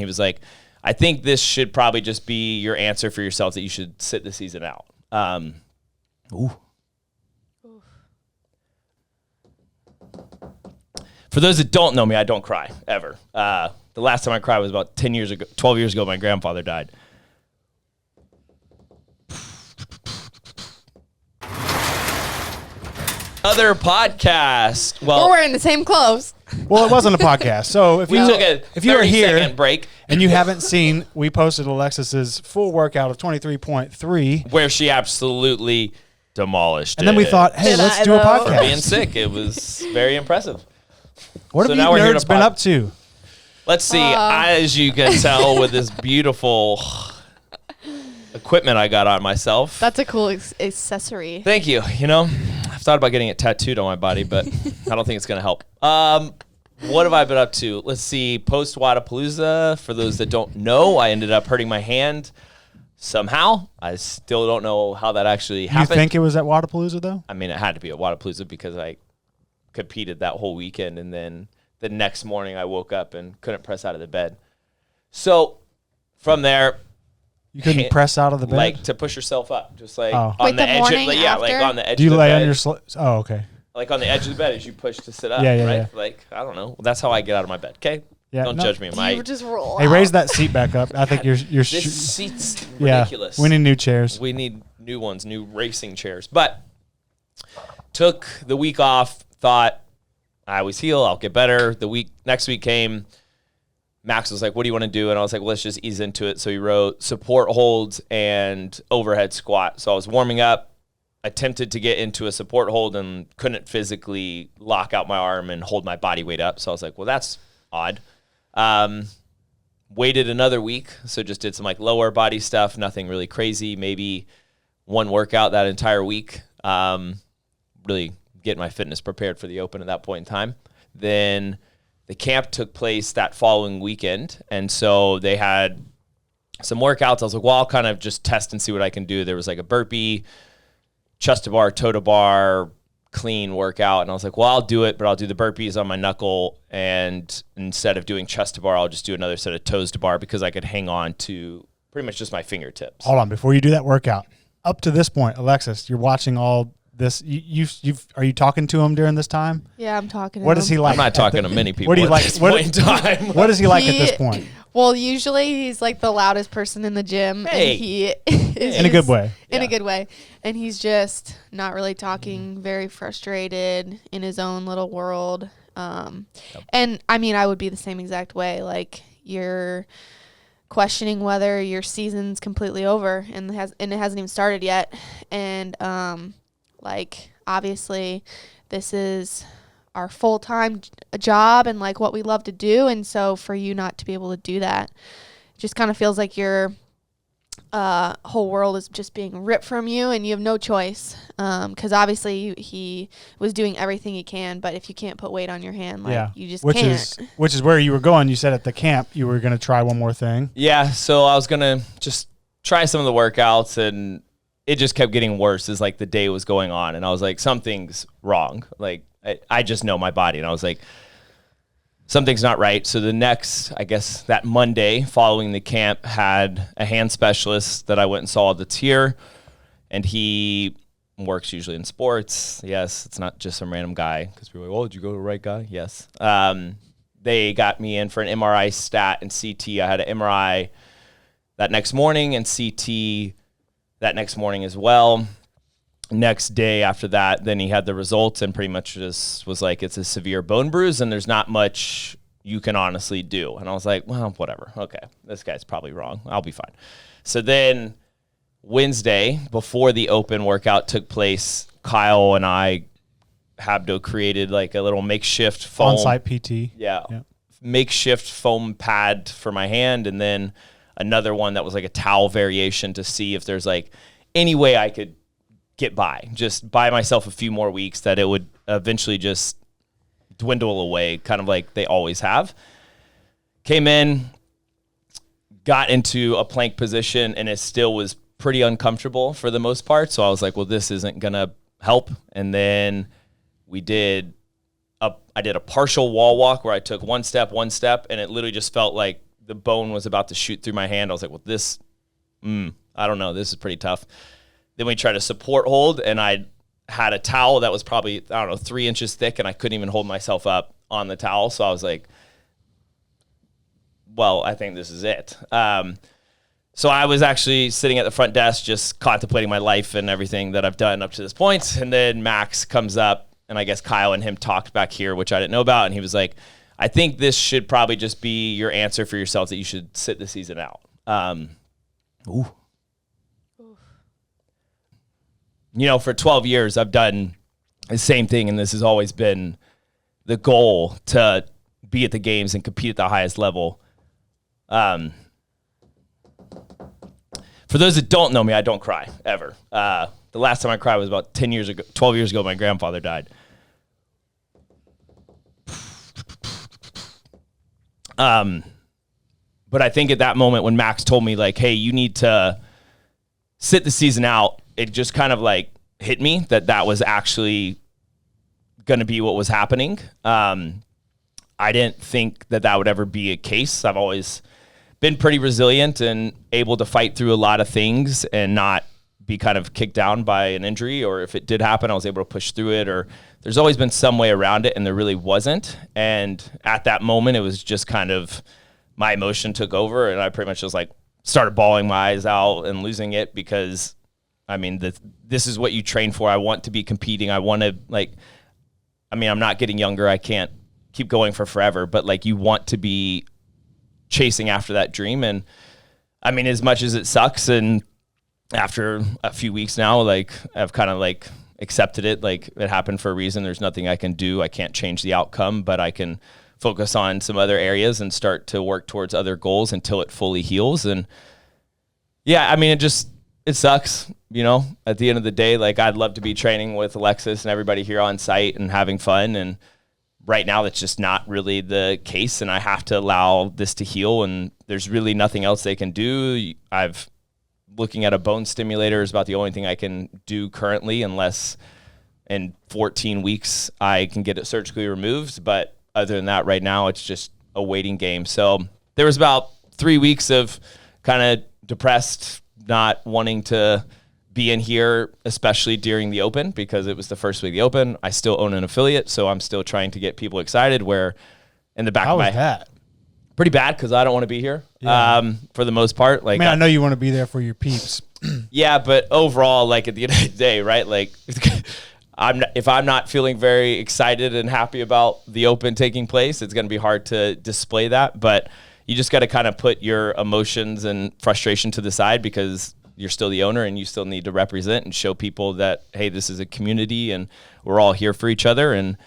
he was like, I think this should probably just be your answer for yourself that you should sit the season out. For those that don't know me, I don't cry ever. The last time I cried was about 12 years ago. My grandfather died. Other podcast. Well, we're wearing the same clothes. Well, it wasn't a podcast. So if you were here break and you haven't seen, we posted Alexis's full workout of 23.3, where she absolutely demolished and then we thought, hey, let's do a podcast. For being sick, it was very impressive. What have you nerds been up to? Let's see. As you can tell with this beautiful equipment I got on myself. That's a cool accessory. Thank you. You know, I've thought about getting it tattooed on my body, but I don't think it's going to help. What have I been up to? Let's see. Post Wadapalooza, for those that don't know, I ended up hurting my hand somehow. I still don't know how that actually happened. You think it was at Wadapalooza, though? I mean, it had to be at Wadapalooza because I competed that whole weekend, and then the next morning I woke up and couldn't press out of the bed. So from there, you couldn't press out of the bed, like to push yourself up, just like on the edge of like on the edge. Do you of the lay bed. on your oh, okay. Like on the edge of the bed as you push to sit up, yeah, right? Yeah. Like, I don't know. Well, that's how I get out of my bed. Okay, don't judge me. You just roll. Hey, raise that seat back up. I think this seat's ridiculous. Yeah, we need new chairs. We need new ones, new racing chairs. But took the week off. Thought I always heal. I'll get better. Next week came. Max was like, what do you want to do? And I was like, well, let's just ease into it. So he wrote support holds and overhead squat. So I was warming up, attempted to get into a support hold and couldn't physically lock out my arm and hold my body weight up. So I was like, well, that's odd. Waited another week. So just did some like lower body stuff, nothing really crazy. Maybe one workout that entire week. Really get my fitness prepared for the open at that point in time. Then the camp took place that following weekend, and so they had some workouts. I was like, well, I'll kind of just test and see what I can do. There was like a burpee, chest to bar, toe to bar, clean workout, and I was like, well, I'll do it, but I'll do the burpees on my knuckle, and instead of doing chest to bar, I'll just do another set of toes to bar because I could hang on to pretty much just my fingertips. Hold on, before you do that workout, up to this point, Alexis, you're watching all this. Are you talking to him during this time? Yeah, I'm talking to him. What is he like? I'm not talking to many people. What do you like? At this point in time. What is he like at this point? Well, usually he's like the loudest person in the gym. Hey. And he is in a good way. In a good way. And he's just not really talking, very frustrated in his own little world. And I mean, I would be the same exact way. Like, you're questioning whether your season's completely over and it hasn't even started yet. And like, obviously this is our full-time job and like what we love to do, and so for you not to be able to do that, it just kind of feels like your whole world is just being ripped from you and you have no choice, because obviously he was doing everything he can, but if you can't put weight on your hand, like, you just can't. Which is where you were going. You said at the camp you were going to try one more thing. Yeah, so I was going to just try some of the workouts, and it just kept getting worse as like the day was going on, and I was like, something's wrong. Like, I just know my body, and I was like, something's not right. So the next, I guess, that Monday following the camp had a hand specialist that I went and saw that's here, and he works usually in sports. Yes, it's not just some random guy, because we were like, oh, did you go to the right guy? Yes. They got me in for an MRI stat and CT. I had an MRI that next morning and CT that next morning as well. Next day after that, then he had the results and pretty much just was like, it's a severe bone bruise and there's not much you can honestly do. And I was like, well, whatever. Okay, this guy's probably wrong. I'll be fine. So then Wednesday, before the open workout took place, Kyle and I, Habdo, created like a little makeshift foam. On-site PT. Yeah. Makeshift foam pad for my hand, and then another one that was like a towel variation to see if there's like any way I could get by, just buy myself a few more weeks, that it would eventually just dwindle away, kind of like they always have. Came in, got into a plank position, and it still was pretty uncomfortable for the most part. So I was like, well, this isn't going to help. And then I did a partial wall walk where I took one step, and it literally just felt like the bone was about to shoot through my hand. I was like, well, this, I don't know. This is pretty tough. Then we tried to support hold, and I had a towel that was probably, I don't know, 3 inches thick, and I couldn't even hold myself up on the towel. So I was like, well, I think this is it. So I was actually sitting at the front desk just contemplating my life and everything that I've done up to this point. And then Max comes up, and I guess Kyle and him talked back here, which I didn't know about. And he was like, I think this should probably just be your answer for yourself, that you should sit the season out. You know, for 12 years, I've done the same thing, and this has always been the goal, to be at the games and compete at the highest level. For those that don't know me, I don't cry, ever. The last time I cried was about 12 years ago, my grandfather died. But I think at that moment when Max told me, like, hey, you need to sit the season out, it just kind of like hit me that was actually going to be what was happening. I didn't think that would ever be a case. I've always been pretty resilient and able to fight through a lot of things and not be kind of kicked down by an injury, or if it did happen, I was able to push through it, or there's always been some way around it, and there really wasn't. And at that moment, it was just kind of my emotion took over, and I pretty much just like started bawling my eyes out and losing it, because I mean, this is what you train for. I want to be competing. I want to, like, I mean, I'm not getting younger. I can't keep going for forever, but like, you want to be chasing after that dream. And I mean, as much as it sucks, and after a few weeks now, like, I've kind of like accepted it. Like, it happened for a reason. There's nothing I can do. I can't change the outcome, but I can focus on some other areas and start to work towards other goals until it fully heals. And yeah, I mean, it sucks, you know, at the end of the day. Like, I'd love to be training with Alexis and everybody here on site and having fun. And right now that's just not really the case, and I have to allow this to heal, and there's really nothing else they can do. Looking at a bone stimulator is about the only thing I can do currently, unless in 14 weeks I can get it surgically removed. But other than that, right now it's just a waiting game. So there was about 3 weeks of kind of depressed, not wanting to be in here, especially during the Open, because it was the first week of the Open. I still own an affiliate, so I'm still trying to get people excited, where in the back of my head, pretty bad, because I don't want to be here. Yeah. For the most part. Like, I know you want to be there for your peeps. Yeah, but overall, like, at the end of the day, right, like, if I'm not feeling very excited and happy about the Open taking place, it's going to be hard to display that. But you just got to kind of put your emotions and frustration to the side, because you're still the owner, and you still need to represent and show people that, hey, this is a community and we're all here for each other. And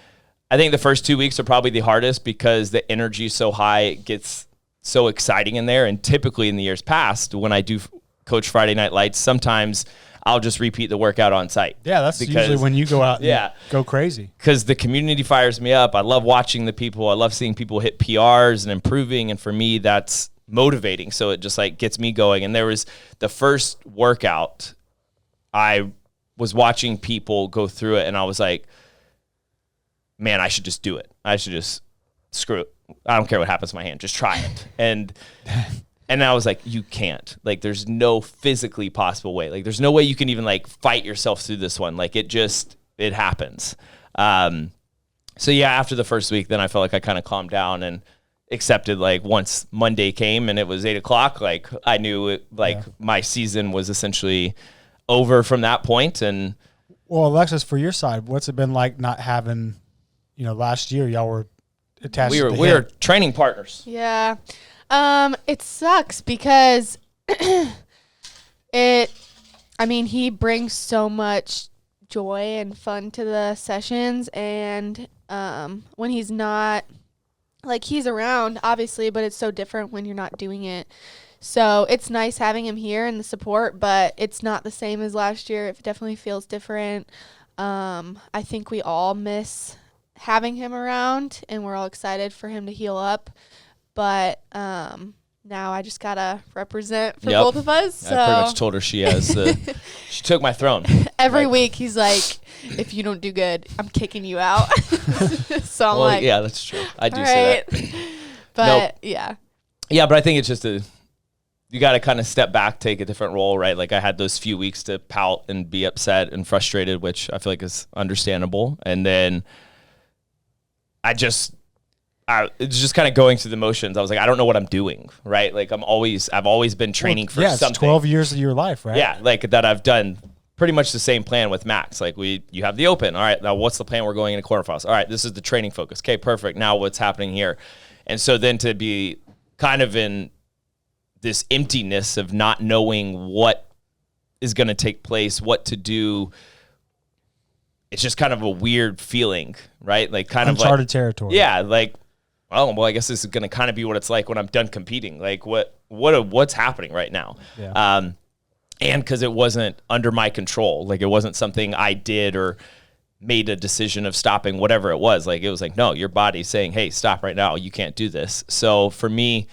I think the first 2 weeks are probably the hardest, because the energy is so high, it gets so exciting in there. And typically in the years past, when I do coach Friday Night Lights, sometimes I'll just repeat the workout on site. Yeah, that's usually when you go out and go crazy. Because the community fires me up. I love watching the people. I love seeing people hit PRs and improving. And for me, that's motivating. So it just like gets me going. And there was the first workout, I was watching people go through it, and I was like, man, I should just do it. I should just screw it. I don't care what happens to my hand. Just try it. And I was like, you can't. Like, there's no physically possible way. Like, there's no way you can even like fight yourself through this one. Like, it happens. So yeah, after the first week, then I felt like I kind of calmed down and accepted, like, once Monday came and it was 8:00, like, I knew it, like, my season was essentially over from that point. And well, Alexis, for your side, what's it been like not having, you know, last year y'all were attached? We were training partners. Yeah. It sucks because he brings so much joy and fun to the sessions, and when he's not, like, he's around obviously, but it's so different when you're not doing it. So it's nice having him here and the support, but it's not the same as last year. It definitely feels different. I think we all miss having him around, and we're all excited for him to heal up. But now I just gotta represent for both of us. So. I pretty much told her she took my throne. Every week he's like, if you don't do good, I'm kicking you out. So I'm like, yeah, that's true. I do say that. But yeah. Yeah, but I think it's just you got to kind of step back, take a different role, right? Like I had those few weeks to pout and be upset and frustrated, which I feel like is understandable. And then it's just kind of going through the motions. I was like, I don't know what I'm doing, right? Like I've always been training for something. It's 12 years of your life, right? Yeah, like that I've done pretty much the same plan with Max. Like you have the open. All right, now what's the plan? We're going into quarterfinals. All right, this is the training focus. Okay, perfect. Now what's happening here? And so then to be kind of in this emptiness of not knowing what is going to take place, what to do, it's just kind of a weird feeling, right? Like kind of uncharted territory. Yeah, like, oh, well, I guess this is going to kind of be what it's like when I'm done competing. Like what's happening right now? Yeah. And because it wasn't under my control, like it wasn't something I did or made a decision of stopping, whatever it was. Like it was like, no, your body's saying, hey, stop right now. You can't do this. So for me,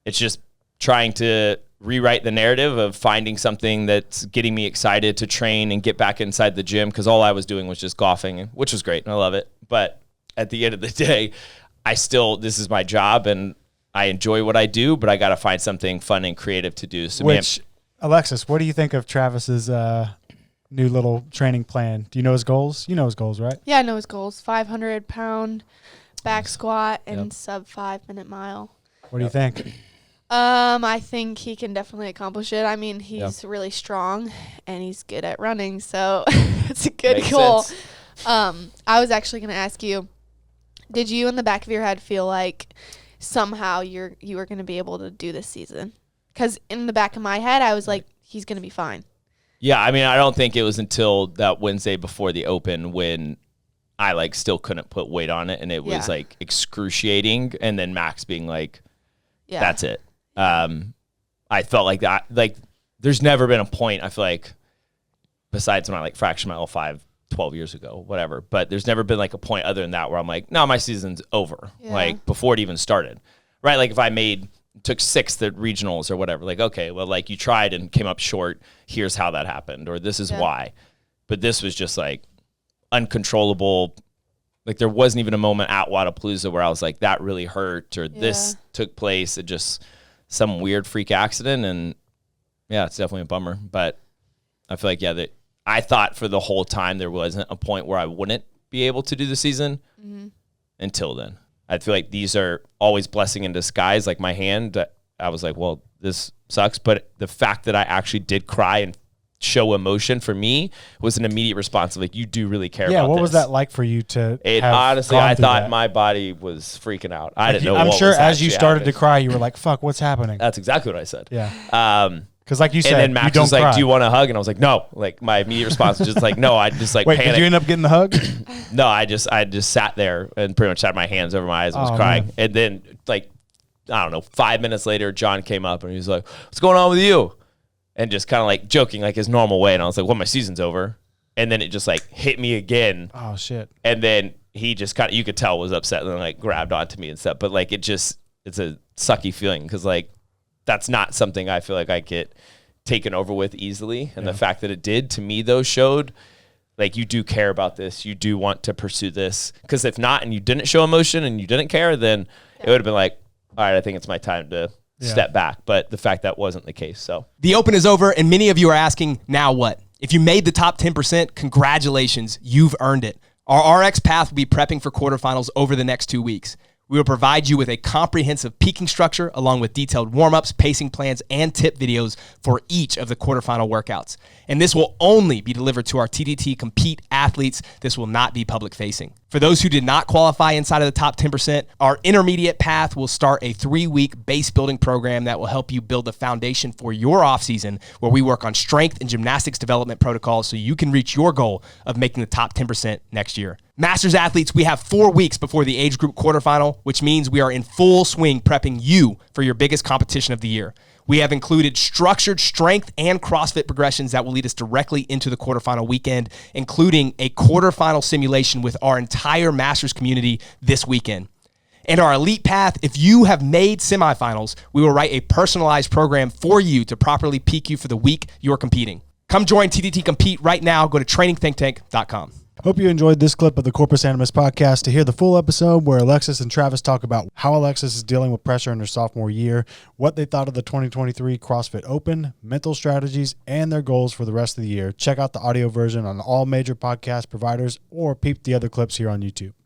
it's just trying to rewrite the narrative of finding something that's getting me excited to train and get back inside the gym, because all I was doing was just golfing, which was great and I love it. But at the end of the day, this is my job and I enjoy what I do, but I got to find something fun and creative to do. So Alexis, what do you think of Travis's new little training plan? Do you know his goals? You know his goals, right? Yeah, I know his goals. 500-pound back squat and sub 5-minute mile. What do you think? I think he can definitely accomplish it. I mean, he's really strong and he's good at running, so it's a good Makes goal. sense. I was actually going to ask you, did you in the back of your head feel like somehow you were going to be able to do this season? Because in the back of my head, I was like, he's going to be fine. Yeah, I mean, I don't think it was until that Wednesday before the Open when I like still couldn't put weight on it, and it was like excruciating. And then Max being like, that's it. I felt like that. Like, there's never been a point, I feel like, besides when I like fractured my L5 12 years ago, whatever. But there's never been like a point other than that where I'm like, no, my season's over. Yeah. Like before it even started, right? Like if I took 6th at regionals or whatever, like, okay, well, like you tried and came up short. Here's how that happened, or this is why. But this was just like uncontrollable. Like there wasn't even a moment at Wadapalooza where I was like, that really hurt, or this took place. It just some weird freak accident. And yeah, it's definitely a bummer. But I feel like, that I thought for the whole time there wasn't a point where I wouldn't be able to do the season until then. I feel like these are always blessing in disguise. Like my hand, I was like, well, this sucks. But the fact that I actually did cry and show emotion for me was an immediate response of like, you do really care about this. Yeah, what was that like for you to honestly, I thought my body was freaking out. I didn't know what was I'm sure as you started happening. to cry, you were like, fuck, what's happening? That's exactly what I said. Yeah. Because like you said, and then Max you don't was like, cry. do you want a hug? And I was like, no. Like my immediate response was just like, no. I just like Wait, panicked. did you end up getting the hug? No, I just sat there and pretty much had my hands over my eyes and was crying. Man. And then like, I don't know, 5 minutes later, John came up and he was like, what's going on with you? And just kind of like joking like his normal way. And I was like, well, my season's over. And then it just like hit me again. Oh shit. And then he just kind of, you could tell was upset and then like grabbed onto me and stuff. But like it's a sucky feeling because like that's not something I feel like I get taken over with easily. And the fact that it did to me though showed like you do care about this. You do want to pursue this. Because if not, and you didn't show emotion and you didn't care, then it would have been like, all right, I think it's my time to step back. But the fact that wasn't the case. So the Open is over, and many of you are asking, now what? If you made the top 10%, congratulations, you've earned it. Our RX Path will be prepping for quarterfinals over the next 2 weeks. We will provide you with a comprehensive peaking structure along with detailed warm-ups, pacing plans, and tip videos for each of the quarterfinal workouts. And this will only be delivered to our TDT Compete athletes. This will not be public-facing. For those who did not qualify inside of the top 10%, our intermediate path will start a 3-week base building program that will help you build the foundation for your offseason, where we work on strength and gymnastics development protocols so you can reach your goal of making the top 10% next year. Masters athletes, we have 4 weeks before the age group quarterfinal, which means we are in full swing prepping you for your biggest competition of the year. We have included structured strength and CrossFit progressions that will lead us directly into the quarterfinal weekend, including a quarterfinal simulation with our entire Masters community this weekend. And our elite path, if you have made semifinals, we will write a personalized program for you to properly peak you for the week you're competing. Come join TDT Compete right now. Go to trainingthinktank.com. Hope you enjoyed this clip of the Corpus Animus Podcast. To hear the full episode where Alexis and Travis talk about how Alexis is dealing with pressure in her sophomore year, what they thought of the 2023 CrossFit Open, mental strategies, and their goals for the rest of the year, check out the audio version on all major podcast providers or peep the other clips here on YouTube.